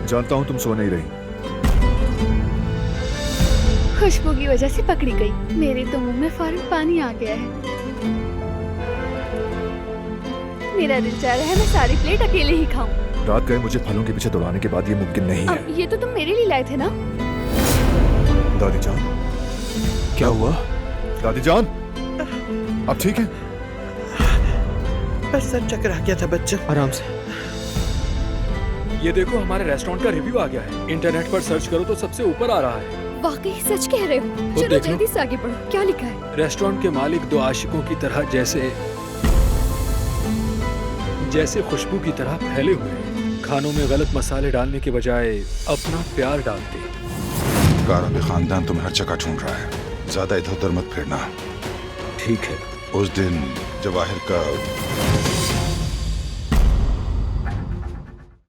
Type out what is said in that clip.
जानता हूँ तुम सो नहीं रही। खुशबू की वजह से पकड़ी गई। मेरे तो मुंह में फौरन पानी आ गया है। मेरा दिल चाह रहा है मैं सारी प्लेट अकेले ही खाऊं। रात गए मुझे फलों के पीछे दौड़ाने के बाद ये मुमकिन नहीं है। अब ये तो तुम मेरे लिए लाए थे ना। दादी जान, क्या हुआ? दादी जान, आप ठीक हैं? बस सर चकरा गया था बच्चा। आराम से। ये देखो हमारे रेस्टोरेंट का रिव्यू आ गया है। इंटरनेट पर सर्च करो तो सबसे ऊपर आ रहा है। वाकई सच कह रहे हो। चलो देख लो। जल्दी से आगे बढ़ो। क्या लिखा है? रेस्टोरेंट के मालिक दो आशिकों की तरह जैसे खुशबू की तरह फैले हुए हैं। खानों में गलत मसाले डालने के बजाय अपना प्यार डालते। कारबी खानदान तुम्हें हर जगह ढूंढ रहा है। ज्यादा इधर उधर मत फिरना। ठीक है। उस दिन जवाहिर का